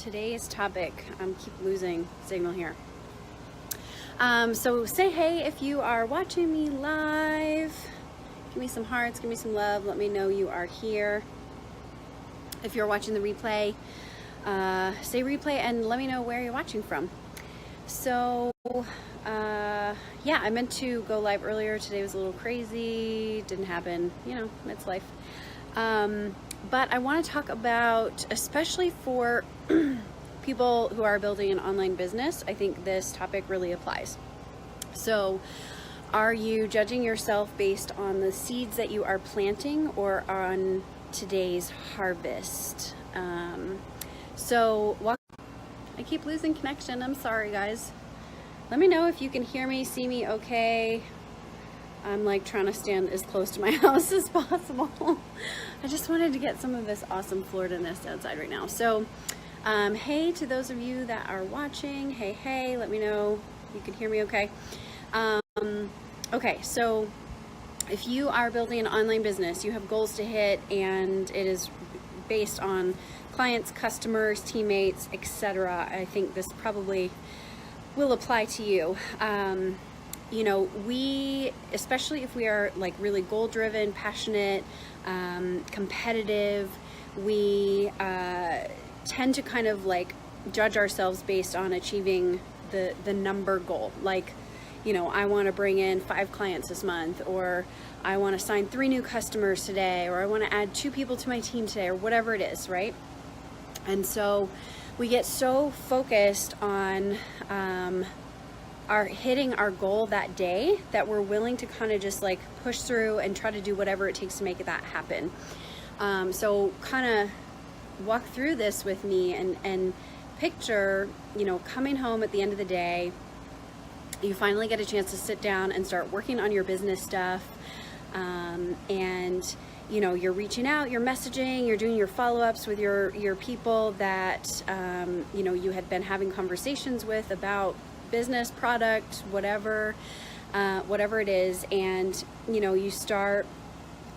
today's topic, keep losing signal here. So say hey if you are watching me live. Give me some hearts, give me some love, let me know you are here. If you're watching the replay, say replay and let me know where you're watching from. So yeah, I meant to go live earlier. Today was a little crazy, didn't happen, you know, it's life. But I want to talk about, especially for people who are building an online business, I think this topic really applies. So are you judging yourself based on the seeds that you are planting or on today's harvest? I keep losing connection. I'm sorry, guys. Let me know if you can hear me, see me okay. I'm like trying to stand as close to my house as possible. I just wanted to get some of this awesome Florida-ness outside right now. So, hey to those of you that are watching. Hey, let me know you can hear me okay. Okay, so if you are building an online business, you have goals to hit, and it is based on clients, customers, teammates, etc. I think this probably will apply to you. You know, especially if we are like really goal driven, passionate, competitive, we tend to kind of like judge ourselves based on achieving the number goal. Like, you know, I want to bring in 5 clients this month, or I want to sign 3 new customers today, or I want to add 2 people to my team today, or whatever it is, right? And so we get so focused on hitting our goal that day that we're willing to kind of just like push through and try to do whatever it takes to make that happen. So kind of walk through this with me and picture, you know, coming home at the end of the day, you finally get a chance to sit down and start working on your business stuff. And you know, you're reaching out, you're messaging, you're doing your follow-ups with your people that, you know, you had been having conversations with about business, product, whatever it is. And, you know, you start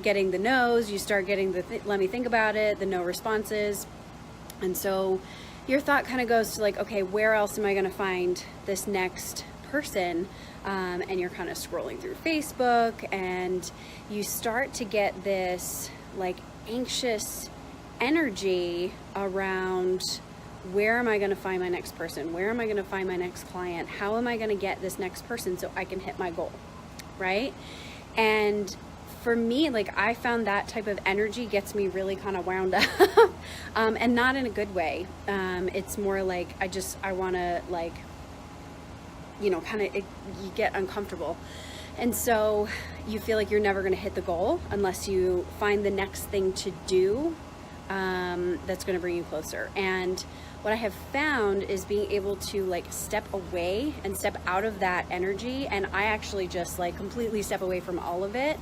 getting the no's, you start getting the let me think about it, the no responses. And so your thought kind of goes to like, okay, where else am I going to find this next person? And you're kind of scrolling through Facebook, and you start to get this like anxious energy around, where am I going to find my next person? Where am I going to find my next client? How am I going to get this next person so I can hit my goal, right? And for me, like, I found that type of energy gets me really kind of wound up, and not in a good way. It's more like I want to, like, you know, kind of, you get uncomfortable. And so you feel like you're never going to hit the goal unless you find the next thing to do that's going to bring you closer. And what I have found is being able to like step away and step out of that energy. And I actually just like completely step away from all of it.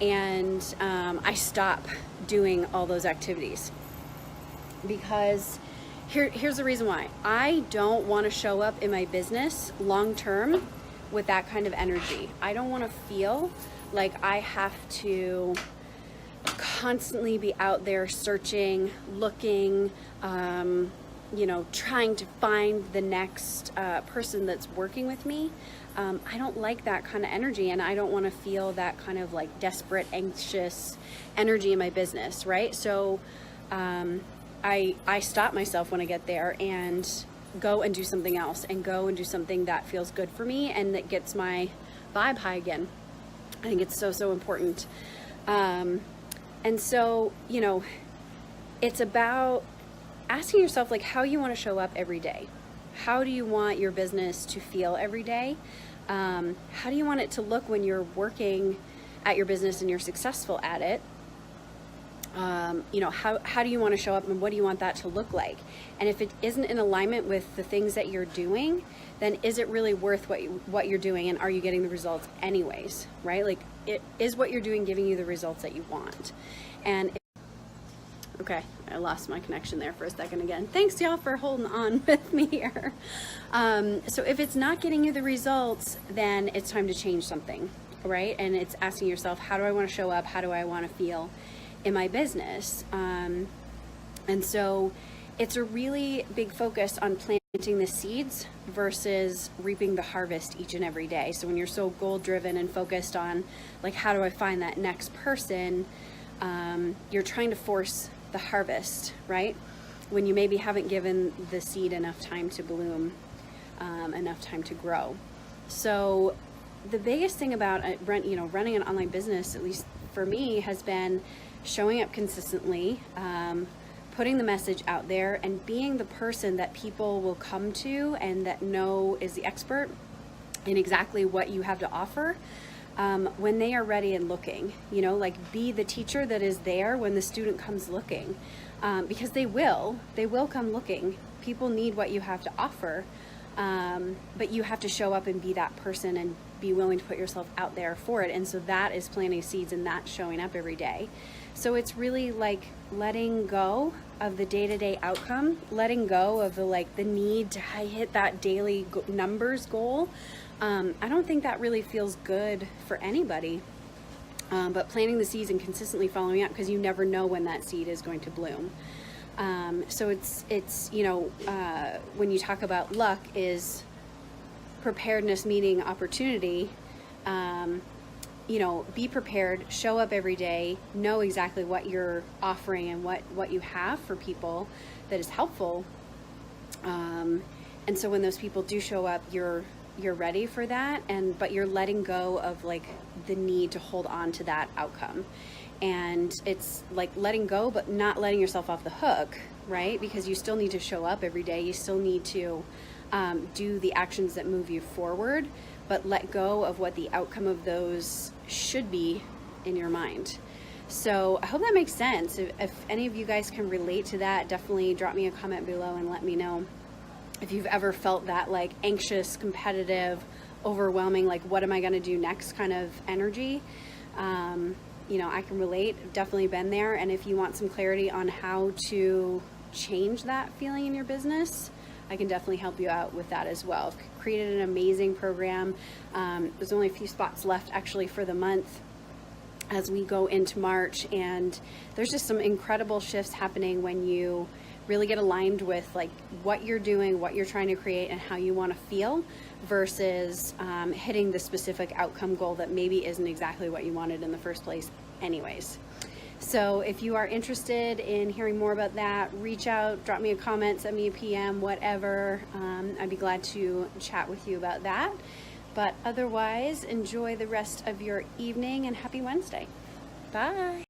And I stop doing all those activities, because here's the reason why. I don't want to show up in my business long term with that kind of energy. I don't want to feel like I have to constantly be out there searching, looking, you know, trying to find the next person that's working with me. I don't like that kind of energy, and I don't want to feel that kind of like desperate, anxious energy in my business, right? So I stop myself when I get there and go and do something else, and go and do something that feels good for me and that gets my vibe high again. I think it's so important. And so, you know, it's about asking yourself like how you want to show up every day. How do you want your business to feel every day? How do you want it to look when you're working at your business and you're successful at it? You know, how do you want to show up, and what do you want that to look like? And if it isn't in alignment with the things that you're doing, then is it really worth what you're doing, and are you getting the results anyways, right? Like, is what you're doing giving you the results that you want? And okay, I lost my connection there for a second again. Thanks y'all for holding on with me here. So if it's not getting you the results, then it's time to change something, right? And it's asking yourself, how do I want to show up? How do I want to feel in my business? And so it's a really big focus on planting the seeds versus reaping the harvest each and every day. So when you're so goal driven and focused on like, how do I find that next person, you're trying to force the harvest, right? When you maybe haven't given the seed enough time to bloom, enough time to grow. So the biggest thing about running an online business, at least for me, has been showing up consistently, putting the message out there, and being the person that people will come to and that know is the expert in exactly what you have to offer when they are ready and looking. Like, be the teacher that is there when the student comes looking, because they will come looking. People need what you have to offer, but you have to show up and be that person and be willing to put yourself out there for it. And so that is planting seeds, and that's showing up every day. So it's really like letting go of the day-to-day outcome, letting go of the need to hit that daily numbers goal. I don't think that really feels good for anybody. But planting the seeds and consistently following up, because you never know when that seed is going to bloom. So it's when you talk about luck, is preparedness meeting opportunity. Be prepared, show up every day, know exactly what you're offering and what you have for people that is helpful. And so when those people do show up, you're ready for that, but you're letting go of the need to hold on to that outcome. And it's like letting go, but not letting yourself off the hook, right? Because you still need to show up every day. You still need to do the actions that move you forward, but let go of what the outcome of those should be in your mind. So I hope that makes sense. If any of you guys can relate to that, definitely drop me a comment below and let me know if you've ever felt that anxious, competitive, overwhelming, what am I going to do next kind of energy. I can relate. I've definitely been there. And if you want some clarity on how to change that feeling in your business, I can definitely help you out with that as well. I've created an amazing program. There's only a few spots left actually for the month as we go into March, and there's just some incredible shifts happening when you really get aligned with what you're doing, what you're trying to create, and how you want to feel, versus hitting the specific outcome goal that maybe isn't exactly what you wanted in the first place anyways. So if you are interested in hearing more about that, reach out, drop me a comment, send me a PM, whatever. I'd be glad to chat with you about that. But otherwise, enjoy the rest of your evening and happy Wednesday. Bye.